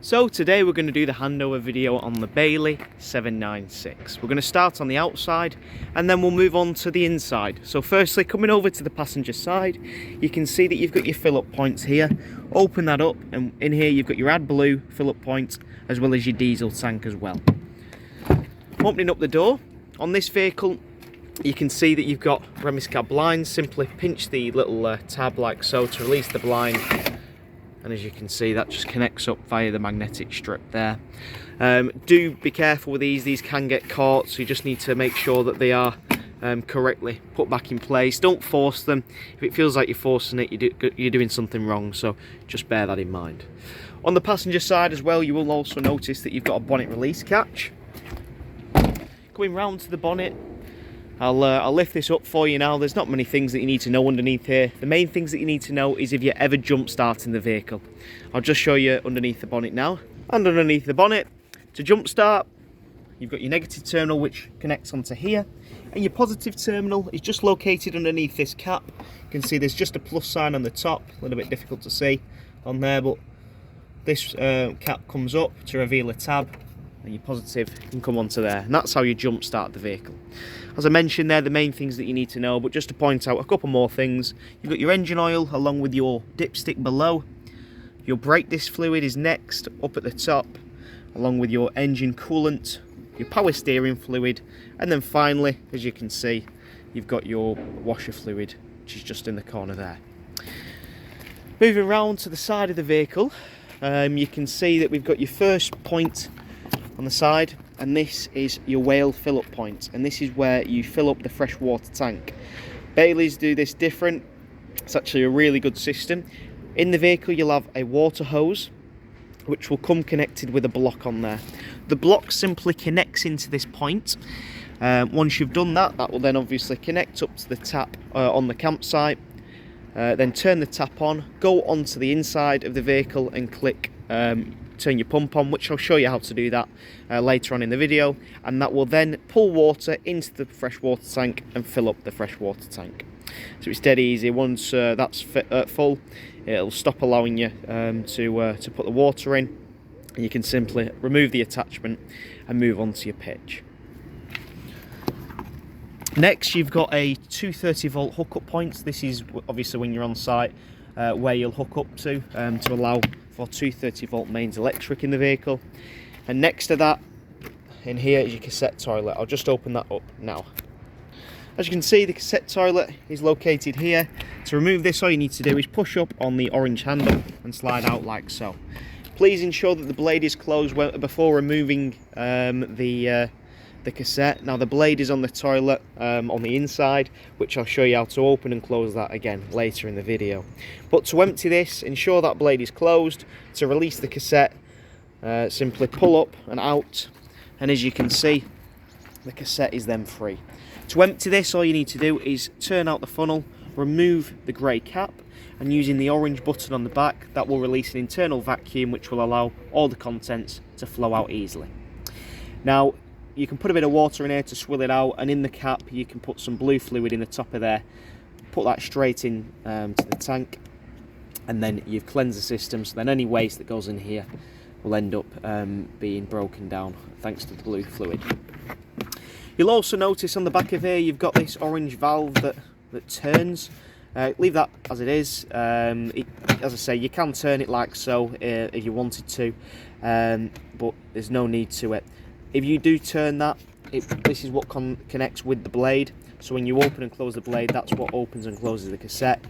So today we're going to do the handover video on the Bailey 796. We're going to start on the outside and then we'll move on to the inside. So firstly, coming over to the passenger side, you can see that you've got your fill-up points here. Open that up and in here you've got your AdBlue fill-up point as well as your diesel tank as well. Opening up the door, on this vehicle you can see that you've got Remis cab blinds. Simply pinch the little tab like so to release the blind. And as you can see, that just connects up via the magnetic strip there. Do be careful with these can get caught, so you just need to make sure that they are correctly put back in place. Don't force them. If it feels like you're forcing it, you're doing something wrong, so just bear that in mind. On the passenger side as well, you will also notice that you've got a bonnet release catch. Going round to the bonnet, I'll lift this up for you now. There's not many things that you need to know underneath here. The main things that you need to know is if you're ever jump starting the vehicle. I'll just show you underneath the bonnet now. And underneath the bonnet, to jump start, you've got your negative terminal which connects onto here. And your positive terminal is just located underneath this cap. You can see there's just a plus sign on the top, a little bit difficult to see on there, but this cap comes up to reveal a tab. And your positive can come onto there, and that's how you jump start the vehicle. As I mentioned, they're the main things that you need to know, but just to point out a couple more things. You've got your engine oil along with your dipstick below. Your brake disc fluid is next up at the top, along with your engine coolant, your power steering fluid, and then finally, as you can see, you've got your washer fluid, which is just in the corner there. Moving around to the side of the vehicle, you can see that we've got your first point on the side, and this is your whale fill-up point, and this is where you fill up the freshwater tank. Bailey's do this different. It's actually a really good system. In the vehicle you'll have a water hose which will come connected with a block on there. The block simply connects into this point. Once you've done that, that will then obviously connect up to the tap on the campsite, then turn the tap on, go onto the inside of the vehicle and click turn your pump on, which I'll show you how to do that later on in the video, and that will then pull water into the freshwater tank and fill up the freshwater tank. So it's dead easy. Once that's full, it'll stop allowing you to put the water in, and you can simply remove the attachment and move on to your pitch. Next, you've got a 230 volt hookup point. This is obviously when you're on site where you'll hook up to allow for 230 volt mains electric in the vehicle. And next to that, in here is your cassette toilet. I'll just open that up now. As you can see, the cassette toilet is located here. To remove this, all you need to do is push up on the orange handle and slide out like so. Please ensure that the blade is closed before removing the cassette. Now the blade is on the toilet on the inside, which I'll show you how to open and close that again later in the video. But to empty this, ensure that blade is closed. To release the cassette, simply pull up and out, and as you can see, the cassette is then free. To empty this, all you need to do is turn out the funnel, remove the grey cap, and using the orange button on the back, that will release an internal vacuum which will allow all the contents to flow out easily. Now you can put a bit of water in here to swill it out, and in the cap you can put some blue fluid in the top of there, put that straight in to the tank, and then you've cleansed the system, so then any waste that goes in here will end up being broken down thanks to the blue fluid. You'll also notice on the back of here you've got this orange valve that turns. Leave that as it is. As I say, you can turn it like so if you wanted to, but there's no need to it. If you do turn that, this is what connects with the blade. So when you open and close the blade, that's what opens and closes the cassette.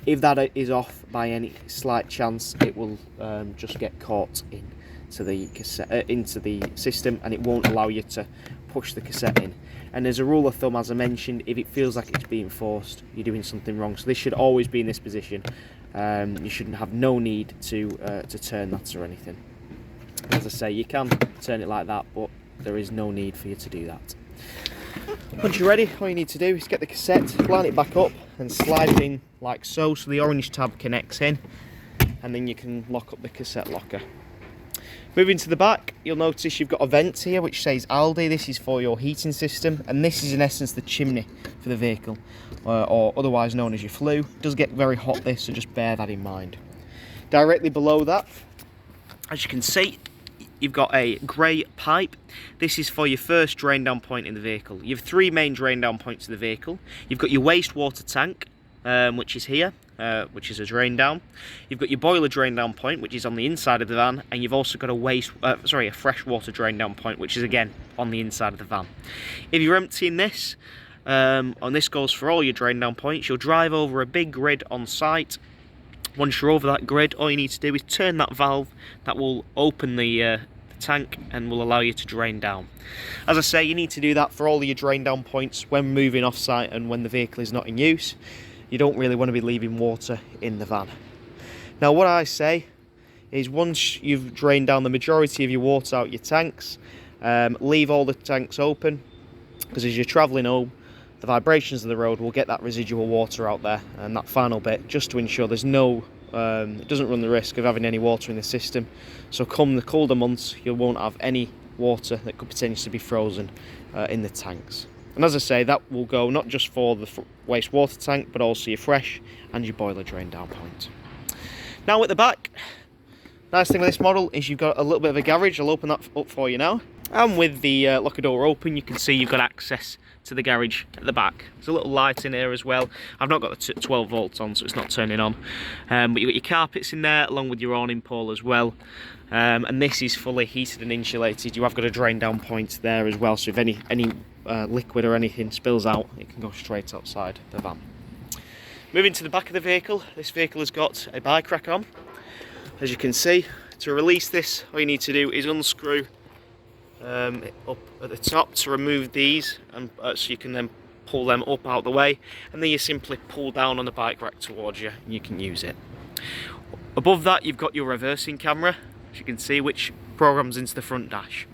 If that is off by any slight chance, it will just get caught into the cassette, into the system, and it won't allow you to push the cassette in. And as a rule of thumb, as I mentioned, if it feels like it's being forced, you're doing something wrong. So this should always be in this position. You shouldn't have no need to turn that or anything. As I say, you can turn it like that, but there is no need for you to do that. Once you're ready, all you need to do is get the cassette, line it back up and slide it in like so the orange tab connects in, and then you can lock up the cassette locker. Moving to the back, you'll notice you've got a vent here which says Aldi. This is for your heating system, and this is in essence the chimney for the vehicle, or otherwise known as your flue. It does get very hot this, so just bear that in mind. Directly below that, as you can see, you've got a grey pipe. This is for your first drain down point in the vehicle. You have 3 main drain down points of the vehicle. You've got your wastewater tank, which is here, which is a drain down. You've got your boiler drain down point, which is on the inside of the van, and you've also got a freshwater drain down point, which is again on the inside of the van. If you're emptying this, and this goes for all your drain down points, you'll drive over a big grid on site. Once you're over that grid, all you need to do is turn that valve that will open the tank and will allow you to drain down. As I say, you need to do that for all of your drain down points when moving off site and when the vehicle is not in use. You don't really want to be leaving water in the van. Now what I say is, once you've drained down the majority of your water out your tanks, leave all the tanks open, because as you're travelling home, the vibrations of the road will get that residual water out there and that final bit, just to ensure there's no, it doesn't run the risk of having any water in the system. So come the colder months, you won't have any water that could potentially be frozen in the tanks. And as I say, that will go not just for the wastewater tank, but also your fresh and your boiler drain down point. Now at the back, nice thing with this model is you've got a little bit of a garage. I'll open that up for you now. And with the locker door open, you can see you've got access to the garage at the back. There's a little light in here as well. I've not got the 12 volts on, so it's not turning on. But you've got your carpets in there, along with your awning pole as well. And this is fully heated and insulated. You have got a drain down point there as well, so if any liquid or anything spills out, it can go straight outside the van. Moving to the back of the vehicle, this vehicle has got a bike rack on. As you can see, to release this, all you need to do is unscrew up at the top to remove these, and so you can then pull them up out the way, and then you simply pull down on the bike rack towards you and you can use it. Above that, you've got your reversing camera, as you can see, which programs into the front dash.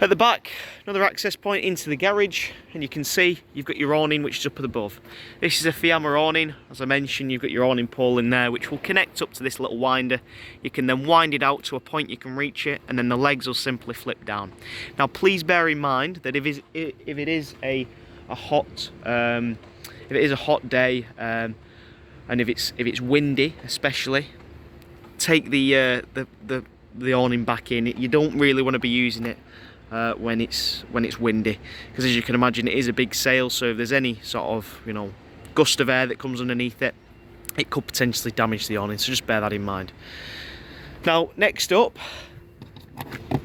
At the back, another access point into the garage, and you can see you've got your awning, which is up above. This is a Fiamma awning. As I mentioned, you've got your awning pole in there, which will connect up to this little winder. You can then wind it out to a point you can reach it, and then the legs will simply flip down. Now please bear in mind that if it is a hot day, and if it's windy especially, take the awning back in. You don't really want to be using it when it's windy, because as you can imagine, it is a big sail, so if there's any sort of gust of air that comes underneath it, it could potentially damage the awning, so just bear that in mind. Now next up, you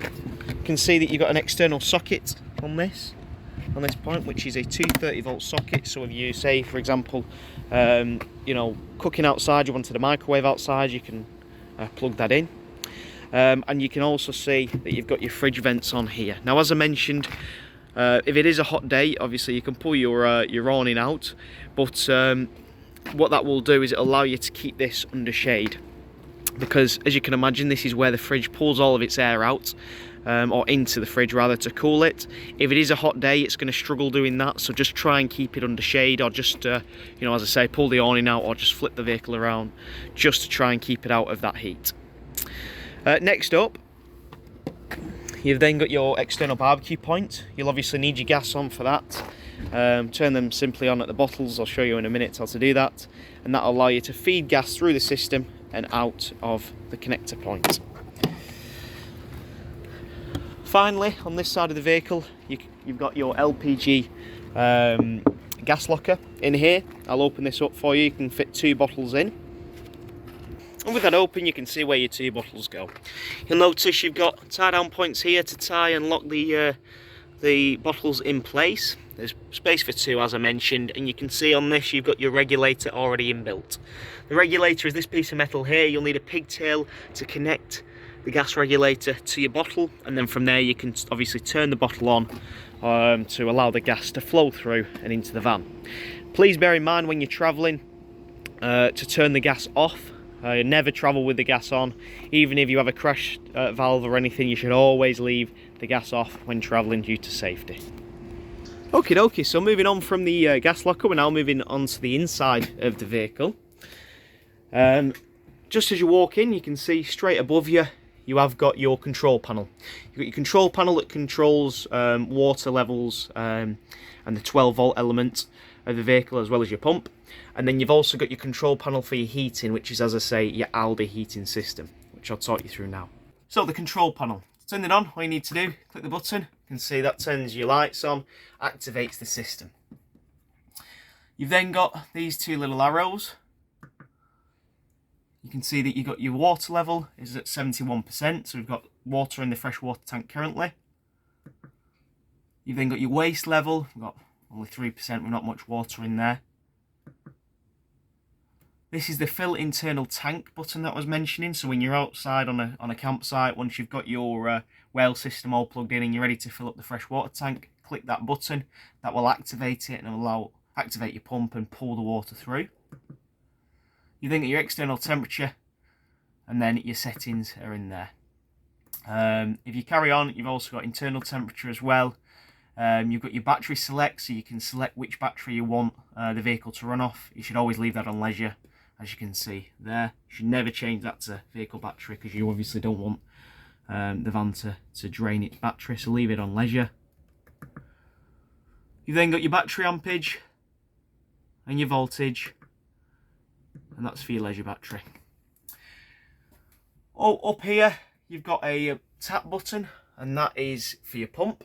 can see that you've got an external socket on this point, which is a 230 volt socket. So if you say, for example, cooking outside, you wanted a microwave outside, you can plug that in. And you can also see that you've got your fridge vents on here. Now, as I mentioned, if it is a hot day, obviously you can pull your awning out, but what that will do is it'll allow you to keep this under shade, because as you can imagine, this is where the fridge pulls all of its air out, or into the fridge rather, to cool it. If it is a hot day, it's going to struggle doing that, so just try and keep it under shade, or just as I say, pull the awning out, or just flip the vehicle around just to try and keep it out of that heat. Next up, you've then got your external barbecue point. You'll obviously need your gas on for that. Turn them simply on at the bottles. I'll show you in a minute how to do that, and that'll allow you to feed gas through the system and out of the connector point. Finally, on this side of the vehicle, you've got your Lpg gas locker in here. I'll open this up for you. You can fit 2 bottles in. And with that open, you can see where your 2 bottles go. You'll notice you've got tie down points here to tie and lock the bottles in place. There's space for 2, as I mentioned, and you can see on this you've got your regulator already inbuilt. The regulator is this piece of metal here. You'll need a pigtail to connect the gas regulator to your bottle, and then from there you can obviously turn the bottle on to allow the gas to flow through and into the van. Please bear in mind when you're travelling to turn the gas off. Never travel with the gas on. Even if you have a crash valve or anything, you should always leave the gas off when travelling due to safety. Okie dokie, so moving on from the gas locker, we're now moving on to the inside of the vehicle. Just as you walk in, you can see straight above you, you have got your control panel. You've got your control panel that controls water levels and the 12 volt element of the vehicle, as well as your pump. And then you've also got your control panel for your heating, which is, as I say, your Aldi heating system, which I'll talk you through now. So the control panel, to turn it on, all you need to do, click the button. You can see that turns your lights on, activates the system. You've then got these two little arrows. You can see that you've got your water level is at 71%, so we've got water in the freshwater tank currently. You've then got your waste level, we've got only 3%, we've not much water in there. This is the fill internal tank button that I was mentioning, so when you're outside on a campsite, once you've got your well system all plugged in and you're ready to fill up the freshwater tank, click that button. That will activate it and will activate your pump and pull the water through. You then get your external temperature, and then your settings are in there. If you carry on, you've also got internal temperature as well. You've got your battery select, so you can select which battery you want the vehicle to run off. You should always leave that on leisure, as you can see there. You should never change that to vehicle battery, because you obviously don't want the van to drain its battery, so leave it on leisure. You've then got your battery ampage and your voltage, and that's for your leisure battery. Oh, up here you've got a tap button, and that is for your pump.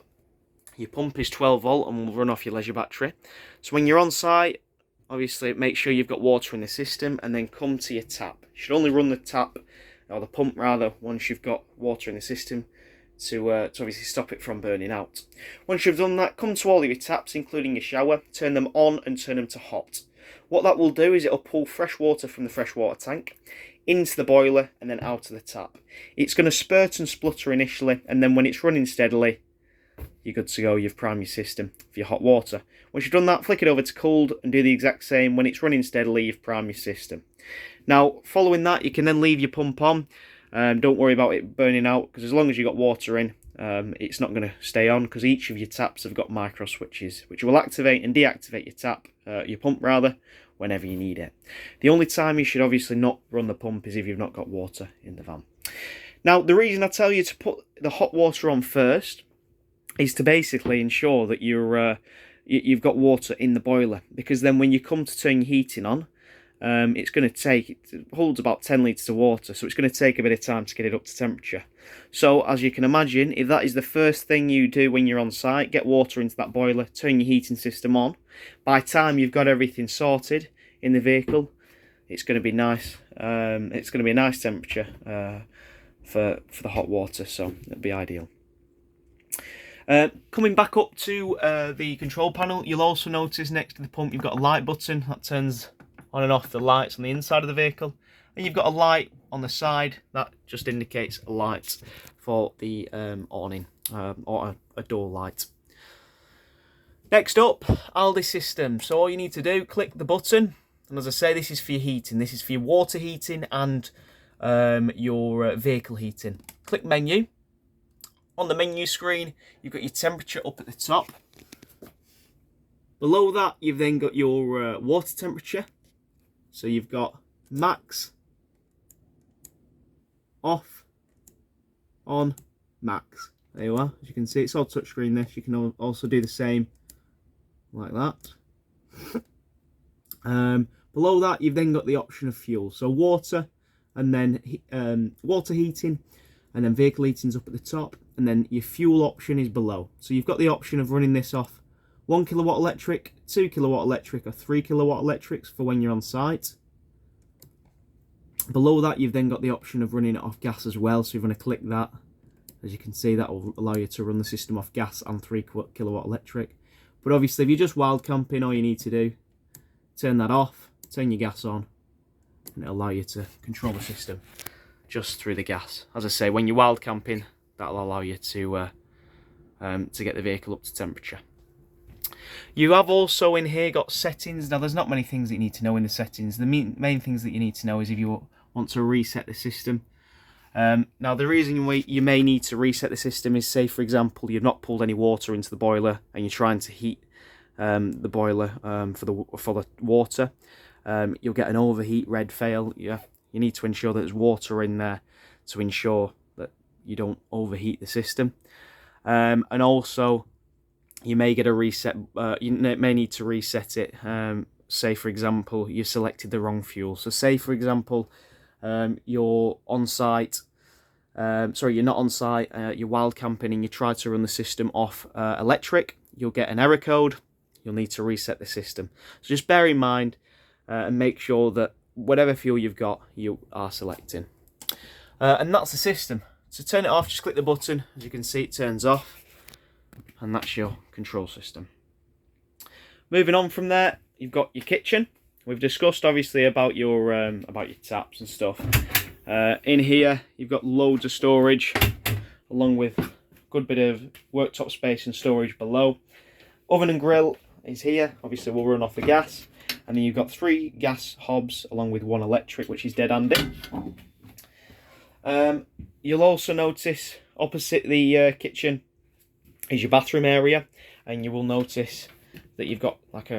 Your pump is 12 volt and will run off your leisure battery. So when you're on site, obviously make sure you've got water in the system, and then come to your tap. You should only run the tap, or the pump rather, once you've got water in the system to obviously stop it from burning out. Once you've done that, come to all of your taps, including your shower, turn them on and turn them to hot. What that will do is it'll pull fresh water from the freshwater tank into the boiler and then out of the tap. It's going to spurt and splutter initially, and then when it's running steadily, you're good to go. You've primed your system for your hot water. Once you've done that, flick it over to cooled and do the exact same. When it's running steadily, you've primed your system. Now, following that, you can then leave your pump on. Don't worry about it burning out, because as long as you've got water in, it's not going to stay on, because each of your taps have got micro switches, which will activate and deactivate your tap, your pump rather, whenever you need it. The only time you should obviously not run the pump is if you've not got water in the van. Now, the reason I tell you to put the hot water on first is to basically ensure that you've got water in the boiler, because then when you come to turn your heating on, it's going to take, it holds about 10 litres of water, so it's going to take a bit of time to get it up to temperature. So as you can imagine, if that is the first thing you do when you're on site, get water into that boiler, turn your heating system on, by the time you've got everything sorted in the vehicle, it's going to be nice. It's going to be a nice temperature for the hot water, so it'll be ideal. Coming back up to the control panel, you'll also notice next to the pump you've got a light button that turns on and off the lights on the inside of the vehicle, and you've got a light on the side that just indicates a light for the awning, or a door light. Next up, Aldi System. So all you need to do, click the button, and as I say, this is for your heating. This is for your water heating and your vehicle heating. Click menu. On the menu screen, you've got your temperature up at the top. Below that, you've then got your water temperature. So you've got max, off, on, max. There you are. As you can see, it's all touchscreen this. You can also do the same like that. Below that, you've then got the option of fuel. So water, and then water heating, and then vehicle heating's up at the top, and then your fuel option is below. So you've got the option of running this off 1 kilowatt electric, 2 kilowatt electric, or 3 kilowatt electrics for when you're on site. Below that, you've then got the option of running it off gas as well. So you're going to click that. As you can see, that will allow you to run the system off gas and 3 kilowatt electric. But obviously, if you're just wild camping, all you need to do, turn that off, turn your gas on, and it'll allow you to control the system just through the gas. As I say, when you're wild camping, that'll allow you to get the vehicle up to temperature. You have also in here got settings. Now, there's not many things that you need to know in the settings. The main things that you need to know is if you want to reset the system. Now, the reason you may need to reset the system is, say, for example, you've not pulled any water into the boiler and you're trying to heat the boiler for the water. You'll get an overheat red fail. You need to ensure that there's water in there to ensure that you don't overheat the system. And also, you may get a reset. You may need to reset it. Say, for example, you selected the wrong fuel. So, say, for example, you're on site sorry, you're not on site, you're wild camping and you try to run the system off electric, you'll get an error code. You'll need to reset the system. So just bear in mind and make sure that whatever fuel you've got, you are selecting. And that's the system. To turn it off, just click the button. As you can see, it turns off. And that's your control system. Moving on from there, you've got your kitchen. We've discussed obviously about your taps and stuff. In here, you've got loads of storage, along with a good bit of worktop space and storage below. Oven and grill is here. Obviously, we'll run off the gas. And then you've got 3 gas hobs along with 1 electric, which is dead handy. You'll also notice opposite the kitchen is your bathroom area, and you will notice that you've got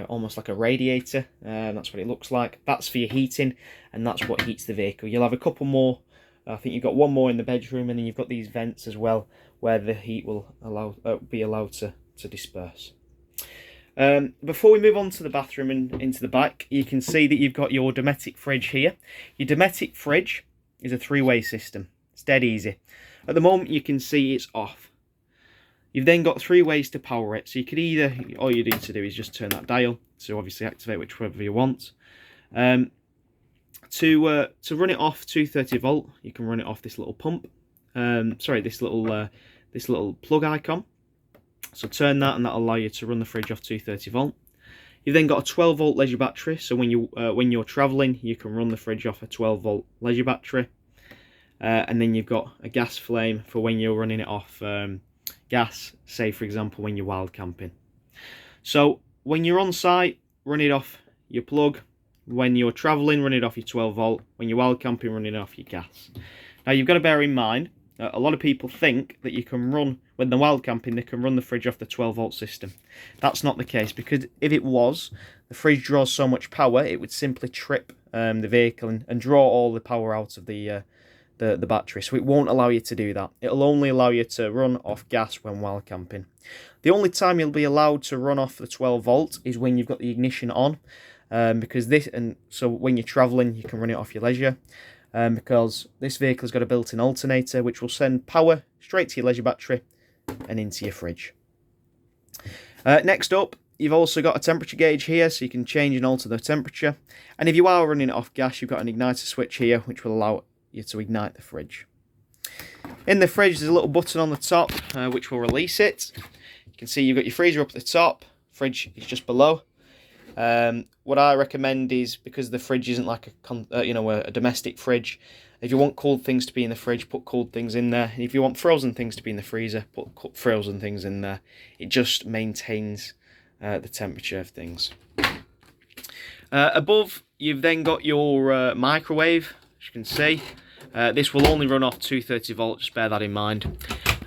almost like a radiator. That's what it looks like. That's for your heating, and that's what heats the vehicle. You'll have a couple more. I think you've got 1 more in the bedroom, and then you've got these vents as well, where the heat will be allowed to disperse. Before we move on to the bathroom and into the back, you can see that you've got your Dometic fridge here. Your Dometic fridge is a 3-way system. It's dead easy. At the moment, you can see it's off. You've then got 3 ways to power it. So you could either, all you need to do is just turn that dial to obviously activate whichever you want. To run it off 230 volt, you can run it off this little pump. This little plug icon. So turn that, and that'll allow you to run the fridge off 230 volt. You've then got a 12 volt leisure battery, so when you're travelling, you can run the fridge off a 12 volt leisure battery. And then you've got a gas flame for when you're running it off gas, say for example when you're wild camping. So when you're on site, run it off your plug. When you're travelling, run it off your 12 volt. When you're wild camping, run it off your gas. Now you've got to bear in mind, a lot of people think that you can run, when they're wild camping, they can run the fridge off the 12 volt system. That's not the case, because if it was, the fridge draws so much power, it would simply trip the vehicle and draw all the power out of the battery. So it won't allow you to do that. It'll only allow you to run off gas when wild camping. The only time you'll be allowed to run off the 12 volt is when you've got the ignition on, so when you're travelling, you can run it off your leisure. Because this vehicle's got a built-in alternator which will send power straight to your leisure battery and into your fridge. Next up, you've also got a temperature gauge here, so you can change and alter the temperature. And if you are running it off gas, you've got an igniter switch here which will allow you to ignite the fridge. In the fridge, there's a little button on the top which will release it. You can see you've got your freezer up at the top, fridge is just below. What I recommend is, because the fridge isn't like a domestic fridge, if you want cold things to be in the fridge, put cold things in there. And if you want frozen things to be in the freezer, put frozen things in there. It just maintains the temperature of things. Above, you've then got your microwave, as you can see. This will only run off 230 volt, just bear that in mind.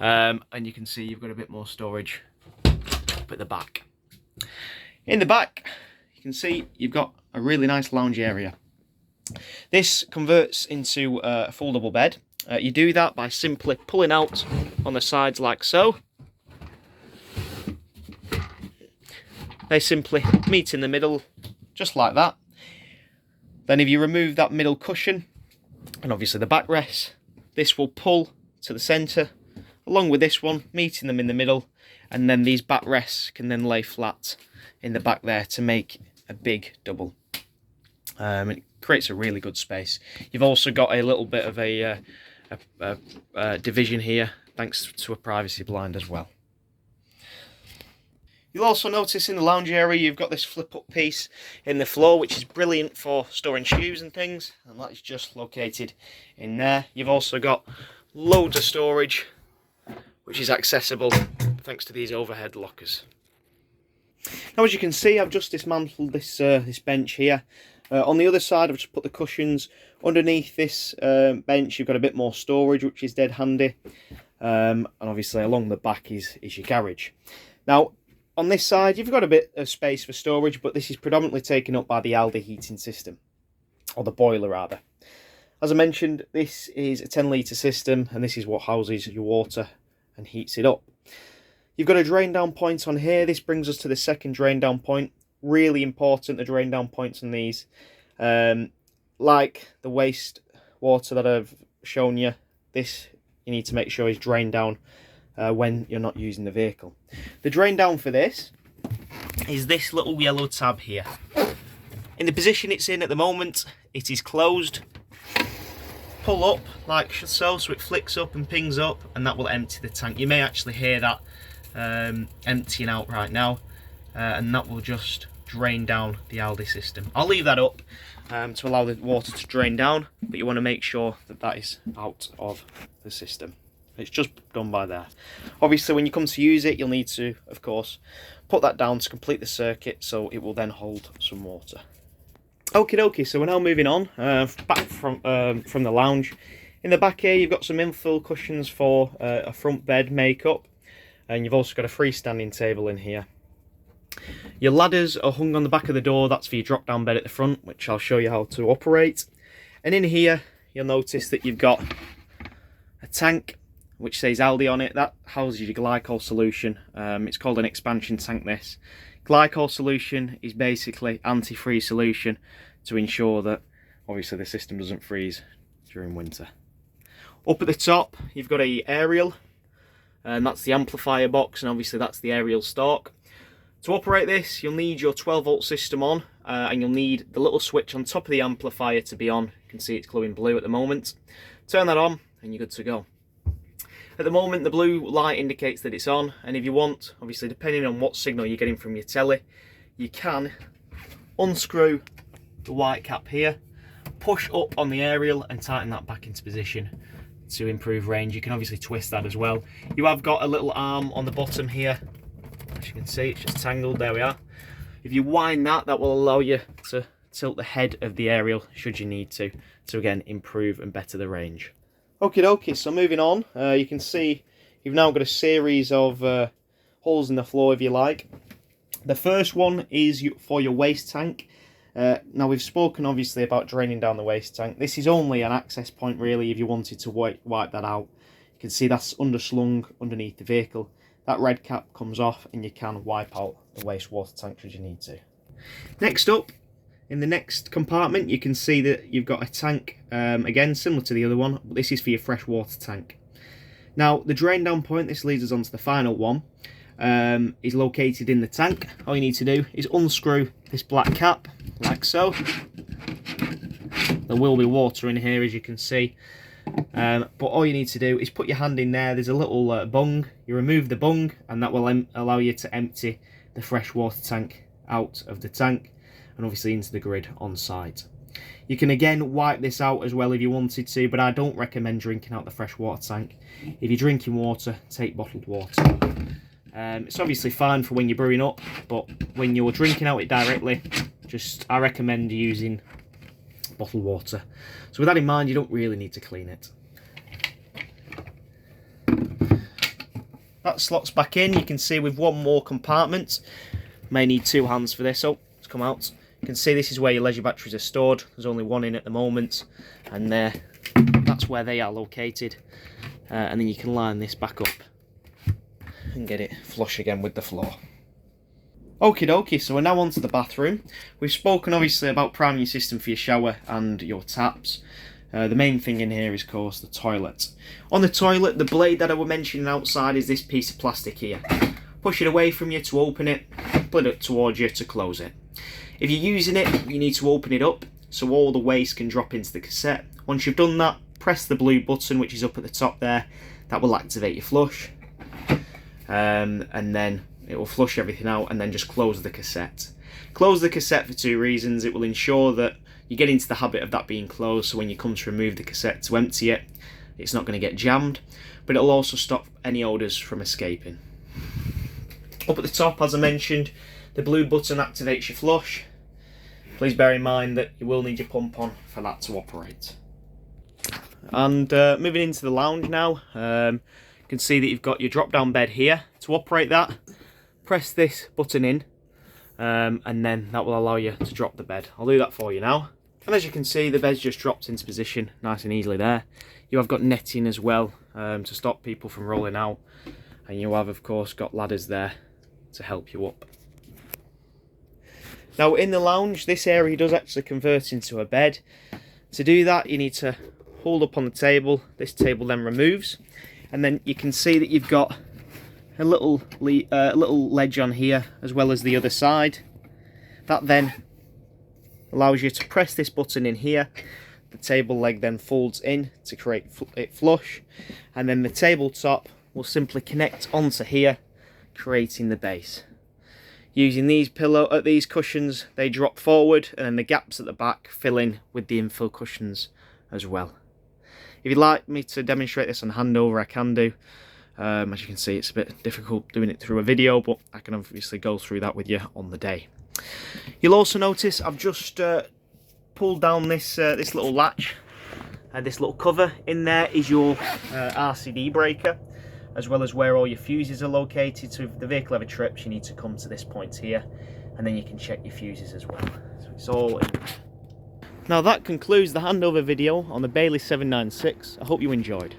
And you can see you've got a bit more storage up at the back. In the back, you can see you've got a really nice lounge area. This converts into a foldable bed. You do that by simply pulling out on the sides like so. They simply meet in the middle, just like that. Then if you remove that middle cushion, and obviously the backrest, this will pull to the centre, along with this one, meeting them in the middle, and then these backrests can then lay flat in the back there to make a big double. It creates a really good space. You've also got a little bit of a division here, thanks to a privacy blind as well. You'll also notice in the lounge area you've got this flip-up piece in the floor, which is brilliant for storing shoes and things, and that is just located in there. You've also got loads of storage, which is accessible thanks to these overhead lockers. Now, as you can see, I've just dismantled this bench here. On the other side, I've just put the cushions. Underneath this bench, you've got a bit more storage, which is dead handy. And obviously, along the back is your garage. Now, on this side, you've got a bit of space for storage, but this is predominantly taken up by the Aldi heating system, or the boiler rather. As I mentioned, this is a 10-litre system, and this is what houses your water and heats it up. You've got a drain down point on here. This brings us to the second drain down point. Really important, the drain down points on these. Like the waste water that I've shown you, this you need to make sure is drained down when you're not using the vehicle. The drain down for this is this little yellow tab here. In the position it's in at the moment, it is closed. Pull up like so, so it flicks up and pings up, and that will empty the tank. You may actually hear that emptying out right now, and that will just drain down the Aldi system. I'll leave that up to allow the water to drain down, but you want to make sure that that is out of the system. It's just done by there. Obviously when you come to use it, you'll need to, of course, put that down to complete the circuit, so it will then hold some water. Okie dokie, so we're now moving on back from the lounge. In the back here you've got some infill cushions for a front bed makeup, and you've also got a freestanding table in here. Your ladders are hung on the back of the door, that's for your drop down bed at the front, which I'll show you how to operate. And in here you'll notice that you've got a tank which says Aldi on it. That houses your glycol solution. It's called an expansion tank, this. Glycol solution is basically antifreeze solution to ensure that obviously the system doesn't freeze during winter. Up at the top you've got a aerial, and that's the amplifier box, and obviously that's the aerial stalk. To operate this you'll need your 12 volt system on, and you'll need the little switch on top of the amplifier to be on. You can see it's glowing blue at the moment. Turn that on and you're good to go. At the moment the blue light indicates that it's on, and if you want, obviously depending on what signal you're getting from your telly, you can unscrew the white cap here, push up on the aerial and tighten that back into position to improve range. You can obviously twist that as well. You have got a little arm on the bottom here, as you can see it's just tangled, there we are. If you wind that, that will allow you to tilt the head of the aerial should you need to again improve and better the range. Okie dokie, so moving on, you can see you've now got a series of holes in the floor, if you like. The first one is for your waste tank. Now we've spoken obviously about draining down the waste tank. This is only an access point really if you wanted to wipe that out. You can see that's underslung underneath the vehicle. That red cap comes off and you can wipe out the wastewater tank should you need to. Next up, in the next compartment you can see that you've got a tank, again similar to the other one, but this is for your fresh water tank. Now the drain down point, this leads us on to the final one, is located in the tank. All you need to do is unscrew this black cap like so. There will be water in here as you can see, but all you need to do is put your hand in there. There's a little bung. You remove the bung and that will allow you to empty the fresh water tank out of the tank and obviously into the grid on site. You can again wipe this out as well if you wanted to, but I don't recommend drinking out the fresh water tank. If you're drinking water, take bottled water. It's obviously fine for when you're brewing up, but when you're drinking out it directly, I recommend using bottled water. So with that in mind, you don't really need to clean it. That slots back in. You can see with one more compartment. May need two hands for this. Oh, it's come out. You can see this is where your leisure batteries are stored. There's only one in at the moment, and that's where they are located. And then you can line this back up and get it flush again with the floor. Okie dokie, so we're now on to the bathroom. We've spoken obviously about priming your system for your shower and your taps. The main thing in here is, of course, the toilet. On the toilet, the blade that I was mentioning outside is this piece of plastic here. Push it away from you to open it, put it towards you to close it. If you're using it, you need to open it up so all the waste can drop into the cassette. Once you've done that, press the blue button which is up at the top there. That will activate your flush. And then it will flush everything out and then just close the cassette. Close the cassette for two reasons. It will ensure that you get into the habit of that being closed, so when you come to remove the cassette to empty it, it's not going to get jammed, but it'll also stop any odours from escaping. Up at the top, as I mentioned, the blue button activates your flush. Please bear in mind that you will need your pump on for that to operate. And moving into the lounge now, you can see that you've got your drop down bed here. To operate that, press this button in, and then that will allow you to drop the bed. I'll do that for you now. And as you can see, the bed's just dropped into position nice and easily there. You have got netting as well to stop people from rolling out, and you have of course got ladders there to help you up. Now in the lounge, this area does actually convert into a bed. To do that, you need to hold up on the table. This table then removes, and then you can see that you've got a little ledge on here as well as the other side. That then allows you to press this button in here. The table leg then folds in to create it flush, and then the tabletop will simply connect onto here, creating the base. Using these cushions, they drop forward, and then the gaps at the back fill in with the infill cushions as well. If you'd like me to demonstrate this on handover, I can do. As you can see, it's a bit difficult doing it through a video, but I can obviously go through that with you on the day. You'll also notice I've just pulled down this little latch, and this little cover. In there is your Rcd breaker, as well as where all your fuses are located. So if the vehicle ever trips, you need to come to this point here, and then you can check your fuses as well. So it's all in there. Now that concludes the handover video on the Bailey 796. I hope you enjoyed.